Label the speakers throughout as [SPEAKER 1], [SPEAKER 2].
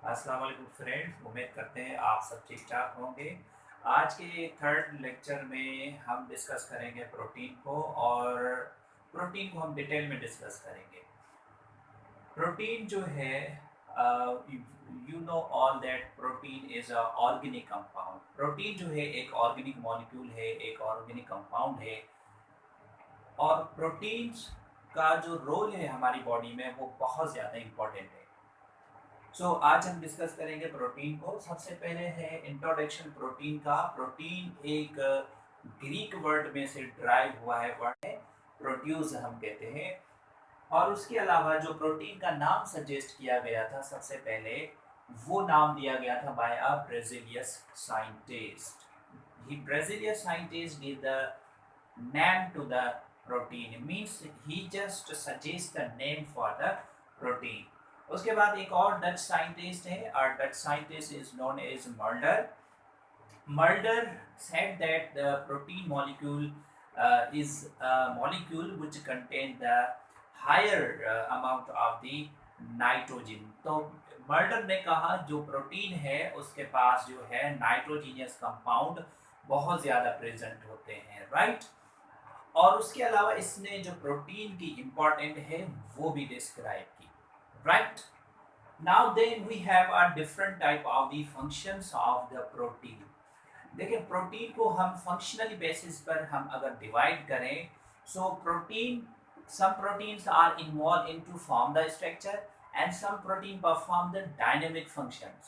[SPEAKER 1] अस्सलाम वालेकुम फ्रेंड्स, उम्मीद करते हैं आप सब ठीक ठाक होंगे। आज के थर्ड लेक्चर में हम डिस्कस करेंगे प्रोटीन को, और प्रोटीन को हम डिटेल में डिस्कस करेंगे। प्रोटीन जो है, you know all that protein is a organic compound. Protein जो है एक ऑर्गेनिक मॉलिक्यूल है, एक ऑर्गेनिक कंपाउंड है। और प्रोटीन्स का जो रोल है हमारी बॉडी में वो बहुत ज़्यादा इम्पोर्टेंट है। आज हम डिस्कस करेंगे प्रोटीन को। सबसे पहले है इंट्रोडक्शन प्रोटीन का। प्रोटीन एक ग्रीक वर्ड में से ड्राइव हुआ है, वर्ड है प्रोड्यूस हम कहते हैं। और उसके अलावा जो प्रोटीन का नाम सजेस्ट किया गया था सबसे पहले, वो नाम दिया गया था bye a ब्राजीलियस scientist. He Brazilian scientist gave the name to the protein, means he just suggests the name for the protein. उसके बाद एक और डच साइंटिस्ट है, और Dutch scientist is known as Mulder. Mulder said that the protein molecule is a molecule which contain the higher amount of the nitrogen. तो murder ने कहा जो प्रोटीन है उसके पास जो है नाइट्रोजीनियस कंपाउंड बहुत ज़्यादा प्रेजेंट होते हैं, राइट। और उसके अलावा इसने जो प्रोटीन की इम्पोर्टेंट है वो भी डिस्क्राइब की, right. Now then we have a different type of the functions of the protein. देखिए प्रोटीन को हम फंक्शनली बेसिस पर हम अगर डिवाइड करें, so protein, some proteins are involved in to form the structure and some protein perform the dynamic functions.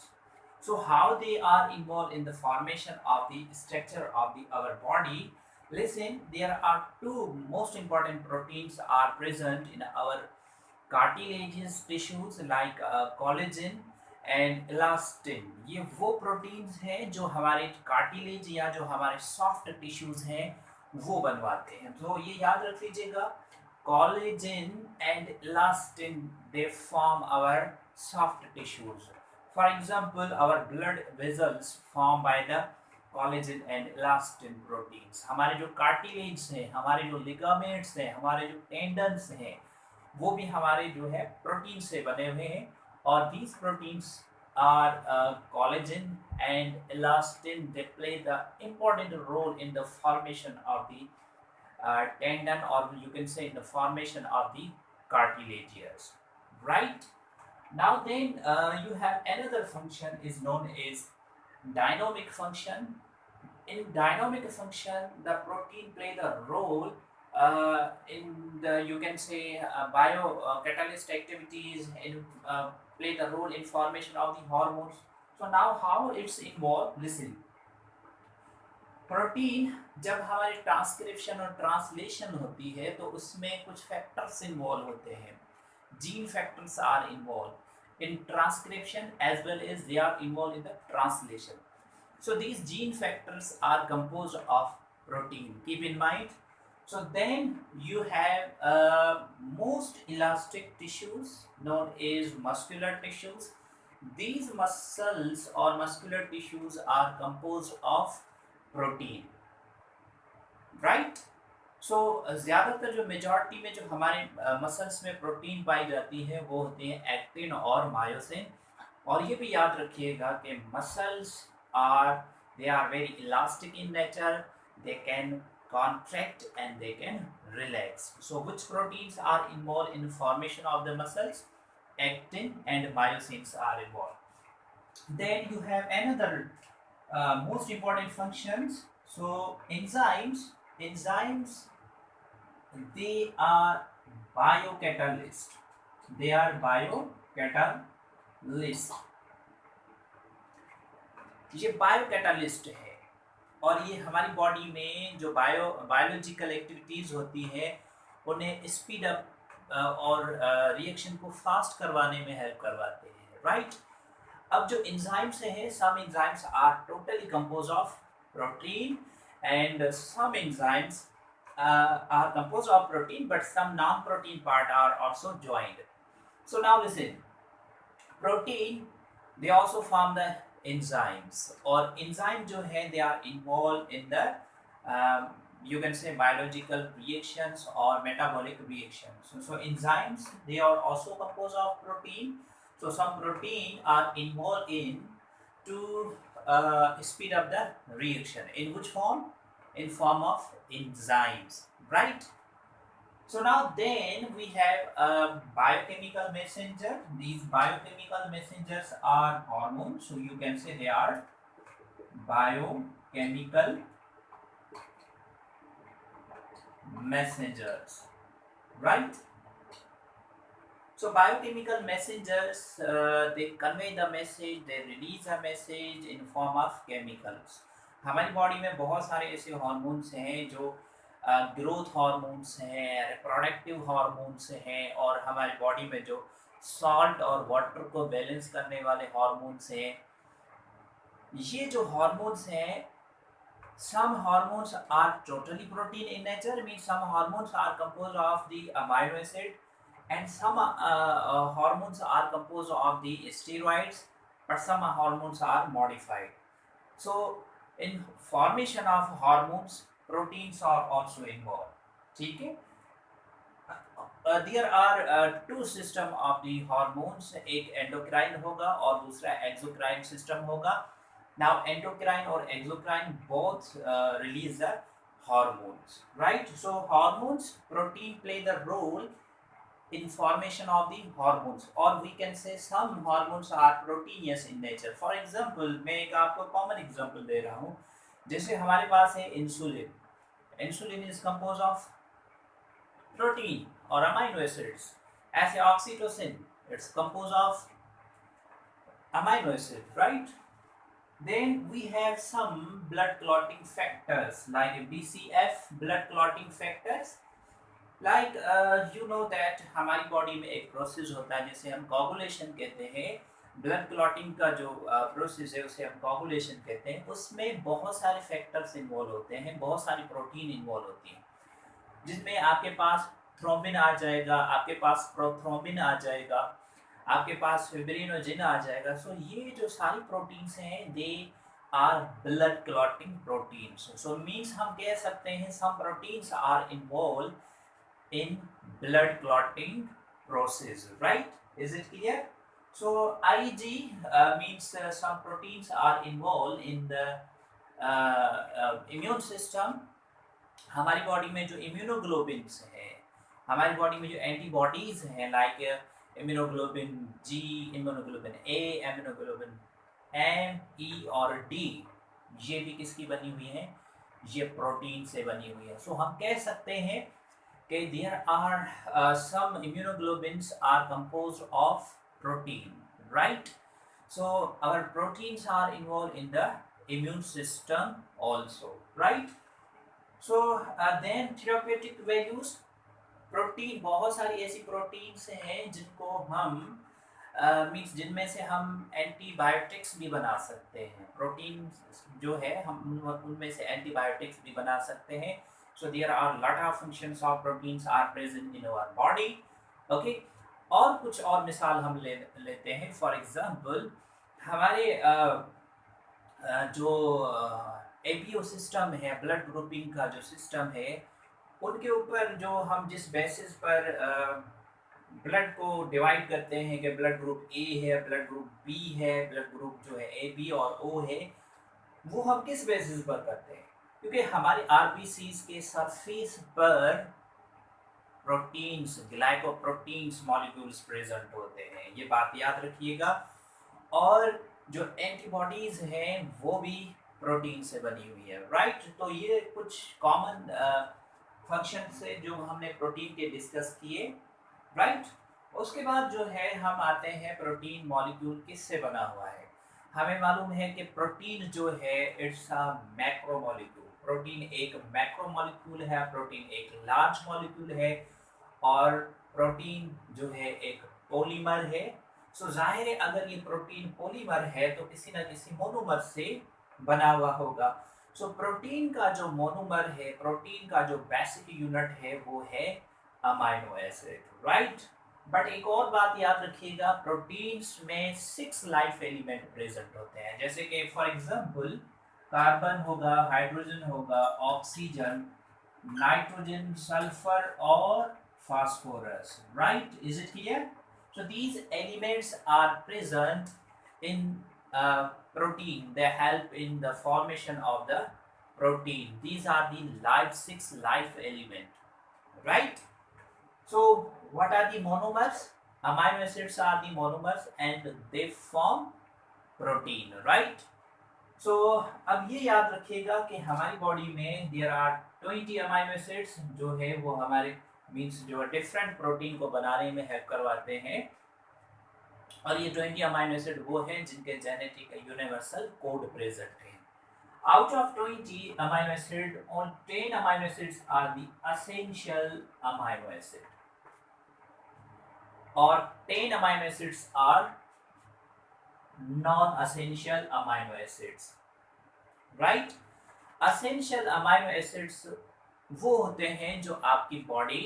[SPEAKER 1] So how they are involved in the formation of the structure of the our body? Listen, there are two most important proteins are present in our cartilaginous tissues like collagen and elastin. ये वो proteins हैं जो हमारे cartilage या जो हमारे soft tissues हैं वो बनवाते हैं। तो ये याद रख लीजिएगा, collagen and elastin they form our soft tissues. For example, our blood vessels formed by the collagen and elastin proteins. हमारे जो कार्टिलेज हैं, हमारे जो लिगामेंट्स हैं, हमारे जो टेंडन्स हैं, वो भी हमारे जो है प्रोटीन से बने हुए हैं। और these proteins are collagen and elastin. They play the important role in the formation of the tendon, or you can say in the formation of the cartilages, right. Now then you have another function is known as dynamic function. In dynamic function, the protein play the role in the, you can say, bio catalyst activities, in play the role in formation of the hormones. So now how it's involved, listen. Protein जब हमारी transcription और translation होती है तो उसमें कुछ factors involve होते हैं। Gene factors are involve in transcription as well as they are involve in the translation. So these gene factors are composed of protein. Keep in mind. So then you have most elastic tissues known as muscular tissues. These muscles or muscular tissues are composed of protein, right? So ज़्यादातर जो majority में जो हमारे muscles में protein पाई जाती है वो होते हैं एक्टिन और मायोसिन। और ये भी याद रखिएगा कि muscles are, they are very elastic in nature. They can contract and they can relax. So which proteins are involved in the formation of the muscles? Actin and myosins are involved. Then you have another most important functions. So enzymes they are biocatalyst. They are biocatalyst. ये bio catalyst है, और ये हमारी body में जो biological activities होती है उन्हें स्पीड अप और रिएक्शन को फास्ट करवाने में हेल्प करवाते हैं, राइट। अब जो एंजाइम्स हैं, some enzymes are totally compose of protein and some enzymes are compose of protein but some non protein part are also joined. So now listen, protein they also form the enzymes, और enzyme जो है they are involved in the you can say biological reactions or metabolic reactions. So enzymes they are also composed of protein. So some protein are involved in to speed up the reaction. In which form? In form of enzymes, right? So now then we have a biochemical messenger. These biochemical messengers are hormones. So you can say they are biochemical messengers, right? So biochemical messengers, they convey the message, they release a message in form of chemicals. हमारी body में बहुत सारे ऐसे hormones हैं जो growth hormones हैं, reproductive hormones हैं, और हमारी बॉडी में जो सॉल्ट और वाटर को बैलेंस करने वाले हार्मोन्स हैं. ये जो हार्मोन्स हैं, some hormones are totally protein in nature, means some hormones are composed of the amino acid, and some hormones are composed of the steroids, but some hormones are modified. So in formation of hormones, proteins are also involved. ठीक है. There are two system of the hormones, एक endocrine होगा और दूसरा exocrine system होगा. Now endocrine or exocrine both release the hormones, right? So hormones, protein play the role in formation of the hormones, or we can say some hormones are proteinous in nature. For example, मैं एक आपको common example दे रहा हूँ. जैसे हमारे पास है insulin. Insulin is composed of protein or amino acids. ऐसे oxytocin, it's composed of amino acid, right? Then we have some blood clotting factors like BCF, blood clotting factors. Like you know that हमारी body में एक process होता है जिसे हम coagulation कहते हैं. ब्लड क्लॉटिंग का जो प्रोसेस है उसे हम कोगुलेशन कहते हैं. उसमें बहुत सारे फैक्टर्स इन्वॉल्व होते हैं, बहुत सारी प्रोटीन इन्वॉल्व होती हैं, जिसमें आपके पास थ्रोम्बिन आ जाएगा, आपके पास प्रोथ्रोम्बिन आ जाएगा, आपके पास फिब्रिनोजिन आ जाएगा. सो ये जो सारी प्रोटीन्स हैं, they are blood clotting proteins. So means हम कह सकते हैं some proteins are involve in blood clotting process, right? Is it clear? So IG means some proteins are involved in the immune system. हमारी body में जो immunoglobins हैं, हमारी body में जो एंटीबॉडीज हैं, like immunoglobulin G, immunoglobulin A, immunoglobulin M, E और D, ये भी किसकी बनी हुई है? ये प्रोटीन से बनी हुई है. सो हम कह सकते हैं कि there are some immunoglobins are composed of protein, right? So our proteins are involved in the immune system also, right? So then therapeutic values. Protein, बहुत सारी ऐसी प्रोटीन्स हैं जिनको हम मीन्स जिनमें से हम एंटीबायोटिक्स भी बना सकते हैं. प्रोटीन जो है हम उनमें से एंटीबायोटिक्स भी बना सकते हैं. So there are lot of functions of proteins are present in our body. Okay, और कुछ और मिसाल हम लेते हैं. फॉर एग्जांपल, हमारे जो एपीओ सिस्टम है, ब्लड ग्रुपिंग का जो सिस्टम है, उनके ऊपर जो हम जिस बेसिस पर ब्लड को डिवाइड करते हैं कि ब्लड ग्रुप ए है, ब्लड ग्रुप बी है, ब्लड ग्रुप जो है ए, बी और ओ है, वो हम किस बेसिस पर करते हैं? क्योंकि हमारे आरबीसीज के सरफेस पर प्रोटीन्स, ग्लाइकोप्रोटीन्स मॉलिक्यूल्स प्रेजेंट होते हैं. ये बात याद रखिएगा. और जो एंटीबॉडीज हैं वो भी प्रोटीन से बनी हुई है, राइट? तो ये कुछ कॉमन फंक्शन से जो हमने प्रोटीन के डिस्कस किए, राइट? उसके बाद जो है हम आते हैं प्रोटीन मॉलिक्यूल किससे बना हुआ है. हमें मालूम है कि प्रोटीन जो है it's a macro molecule. Protein एक मैक्रो मॉलिक्यूल है, प्रोटीन एक लार्ज मॉलिक्यूल है, और प्रोटीन जो है एक पॉलीमर है. सो जाहिर है अगर ये प्रोटीन पॉलीमर है तो किसी न किसी मोनोमर से बना हुआ होगा. सो प्रोटीन का जो मोनोमर है, प्रोटीन का जो बेसिक यूनिट है, वो है अमाइनो एसिड, राइट? बट एक और बात याद रखिएगा, प्रोटीन्स में 6 लाइफ एलिमेंट प्रेजेंट होते हैं. जैसे कि फॉर एग्जांपल कार्बन होगा, हाइड्रोजन होगा, ऑक्सीजन, नाइट्रोजन, सल्फर और phosphorus, right? Is it clear? So these elements are present in protein. They help in the formation of the protein. These are the six life element, right? So what are the monomers? Amino acids are the monomers and they form protein, right? So अब ये याद रखिएगा कि हमारी body में there are 20 amino acids जो है वो हमारे मीन्स जो डिफरेंट प्रोटीन को बनाने में हेल्प करवाते हैं, और ये 20 अमाइनो एसिड वो हैं जिनके जेनेटिक यूनिवर्सल कोड प्रेजेंट है। Out of 20 amino acid, only 10 amino acids are the essential amino acid, or 10 amino acids are non-essential amino acids, right? Essential amino acids वो होते हैं जो आपकी बॉडी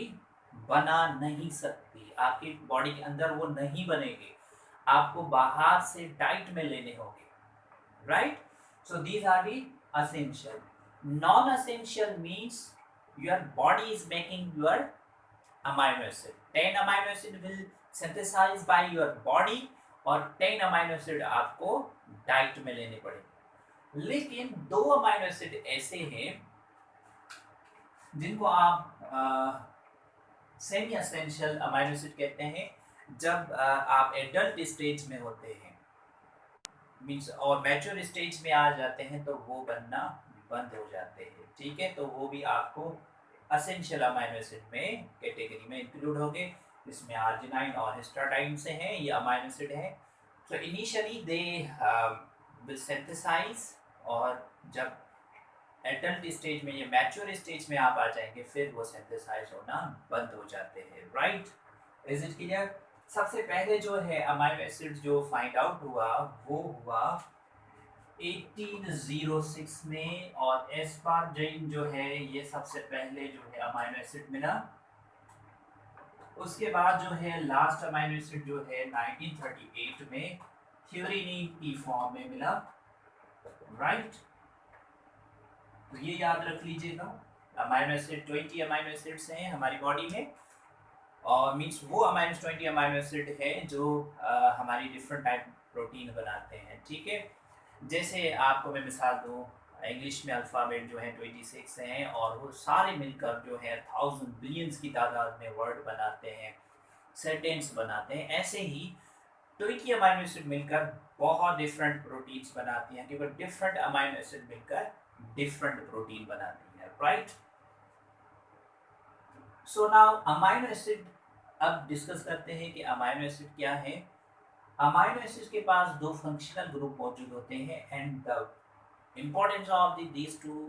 [SPEAKER 1] बना नहीं सकती, आपकी बॉडी के अंदर वो नहीं बनेंगे, आपको बाहर से डाइट में लेने होंगे, right? So these are the essential. Non-essential means your body is making your amino acid. 10 amino acid will synthesize by your body और 10 amino acid आपको डाइट में लेने पड़ेंगे। लेकिन 2 amino acid ऐसे हैं जिनको आप सेमी एसेंशियल अमाइनो एसिड कहते हैं, जब आप एडल्ट स्टेज में होते हैं मीन्स और मैच्योर स्टेज में आ जाते हैं तो वो बनना बंद हो जाते हैं, ठीक है? तो वो भी आपको एसेंशियल अमाइनो एसिड में कैटेगरी में इंक्लूड होंगे, जिसमें आर्जिनाइन और हिस्टाडाइन से हैं, ये अमाइनो एसिड है। So initially they will synthesise, और जब एडल्ट स्टेज में या मैच्योर स्टेज में आप आ जाएंगे फिर वो सिंथेसाइज होना बंद हो जाते हैं, राइट? Is it clear? सबसे पहले जो है अमाइनो एसिड जो फाइंड आउट हुआ वो हुआ 1806 में, और एस्पार्जाइन जो है ये सबसे पहले जो है अमाइनो एसिड मिला। उसके बाद जो है लास्ट अमाइनो एसिड जो है 1938 में थ्योरीनिन की फॉर्म में मिला, राइट? तो ये याद रख लीजिएगा, अमाइनो एसिड 20 अमाइनो एसिड्स हैं हमारी बॉडी में, और मीन्स वो अमाइनो 20 अमाइनो एसिड है जो हमारी डिफरेंट टाइप प्रोटीन बनाते हैं, ठीक है? जैसे आपको मैं मिसाल दूँ, इंग्लिश में अल्फ़ाबेट जो है 26 हैं और वो सारे मिलकर जो है 1000 बिलियंस की तादाद में वर्ड बनाते हैं, सेंटेंस बनाते हैं। ऐसे ही 20 अमाइनो एसिड मिलकर बहुत डिफरेंट प्रोटीन्स बनाती हैं, केवल डिफरेंट अमाइनो एसिड मिलकर डिफरेंट प्रोटीन बनाती है, right? So now amino acid, अब डिस्कस करते हैं कि अमाइनो एसिड क्या है। अमाइनो एसिड के पास दो फंक्शनल ग्रुप मौजूद होते हैं, and the importance of these two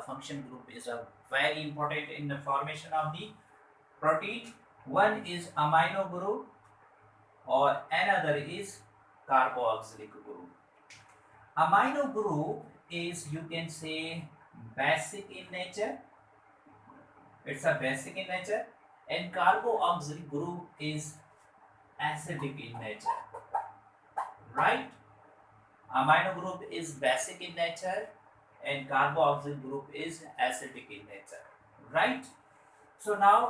[SPEAKER 1] function group is very important in the formation of the protein. One is amino group or another is carboxylic group. Amino group is, you can say, basic in nature, it's a basic in nature, and carboxylic group is acidic in nature, right? Amino group is basic in nature and carboxyl group is acidic in nature, right? So now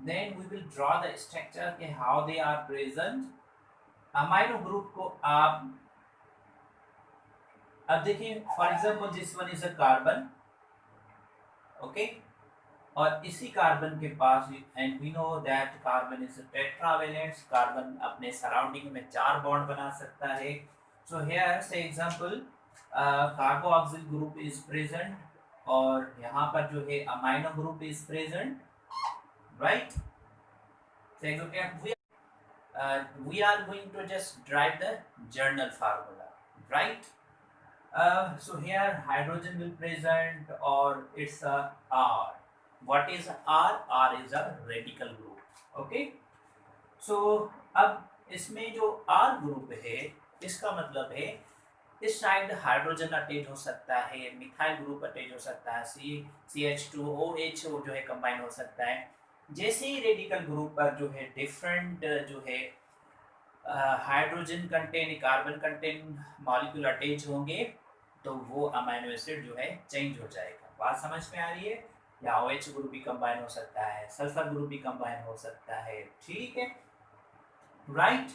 [SPEAKER 1] then we will draw the structure के how they are present. Amino group को आप अब देखिए, for example this one is a carbon, okay? और इसी carbon के पास, and we know that carbon is a tetravalent, carbon अपने surrounding में 4 बॉन्ड बना सकता है। So here say example carboxyl group is present, और यहाँ पर जो है amino group is present, right? So we are going to just derive the journal formula, right? So here hydrogen will present, or it's a R. What is R? R is a radical group, okay? So अब इसमें जो R group है इसका मतलब है इस side hydrogen attach हो सकता है, मिथाइल ग्रुप अटैच हो सकता है, CH2OH जो है कंबाइन हो सकता है। जैसे ही रेडिकल ग्रुप पर जो है डिफरेंट जो है hydrogen contain carbon contain molecule attach होंगे तो वो अमाइनो एसिड जो है चेंज हो जाएगा। बात समझ में आ रही है? या OH ग्रुप भी कंबाइन हो सकता है, सल्फर ग्रुप भी कंबाइन हो सकता है, ठीक है? right?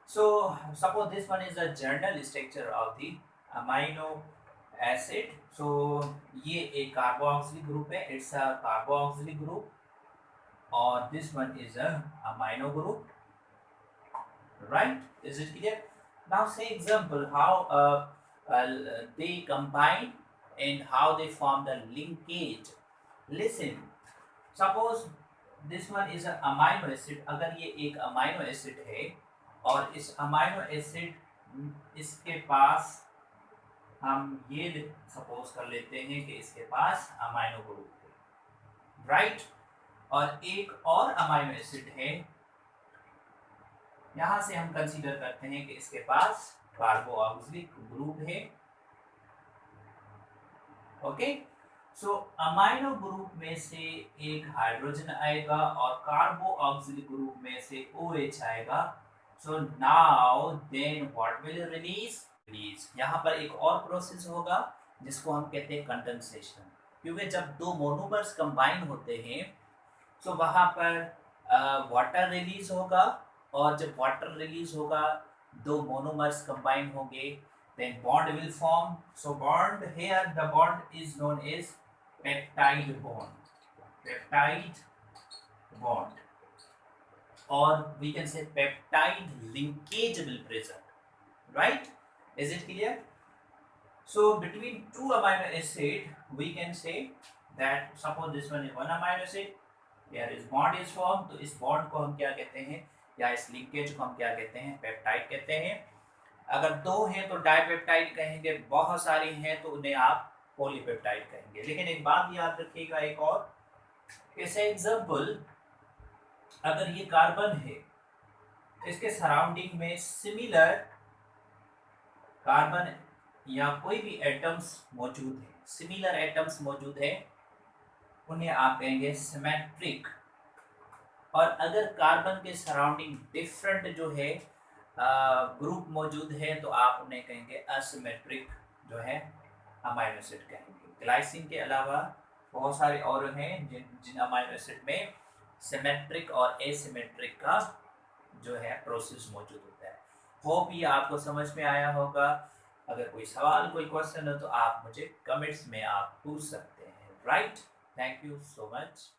[SPEAKER 1] So suppose this one is a general structure of the amino acid. So ये एक कार्बोक्सिलिक ग्रुप है, it's a carboxylic group, और this one is a amino group, right? Is it clear? Now say example how they combine and how they form the linkage. Listen, suppose this one is a amino acid. अगर ये एक amino acid है और इस amino acid इसके पास हम ये suppose कर लेते हैं कि इसके पास अमाइनो ग्रुप है, राइट? और एक और अमाइनो एसिड है, यहां से हम कंसीडर करते हैं कि इसके पास कार्बोक्सिलिक ग्रुप है, ओके? सो अमाइनो ग्रुप में से एक हाइड्रोजन आएगा और कार्बोक्सिलिक ग्रुप में से OH आएगा. So now then what will release? यहाँ पर एक और प्रोसेस होगा जिसको हम कहते हैं कंडेंसेशन, क्योंकि जब दो मोनोमर्स कंबाइन होते हैं तो वहाँ पर वाटर रिलीज होगा, और जब वाटर रिलीज होगा दो मोनोमर्स कंबाइन होंगे, then bond will form. So bond here, the bond is known as peptide bond, peptide bond, or we can say peptide linkage will present, right? Is it clear? So between two amino acid we can say that suppose this one is one amino acid, here is bond is formed, तो इस bond को हम क्या कहते हैं, या इस linkage को हम क्या कहते हैं, peptide कहते हैं. अगर दो हैं तो डाइपेप्टाइड कहेंगे, बहुत सारे हैं तो उन्हें आप पॉलीपेप्टाइड कहेंगे. लेकिन एक बात याद रखिएगा, एक और जैसे एग्जांपल, अगर ये कार्बन है, इसके सराउंडिंग में सिमिलर कार्बन या कोई भी एटम्स मौजूद है, सिमिलर एटम्स मौजूद है, उन्हें आप कहेंगे सिमेट्रिक. और अगर कार्बन के सराउंडिंग डिफरेंट जो है ग्रुप मौजूद है तो आप उन्हें कहेंगे असिमेट्रिक जो है अमाइनो एसिड कहेंगे. ग्लाइसिन के अलावा बहुत सारे और हैं जिन अमाइनो एसिड में सिमेट्रिक और एसिमेट्रिक का जो है प्रोसेस मौजूद होता है. होप ये आपको समझ में आया होगा. अगर कोई सवाल, कोई क्वेश्चन हो तो आप मुझे कमेंट्स में आप पूछ सकते हैं, right? Thank you so much.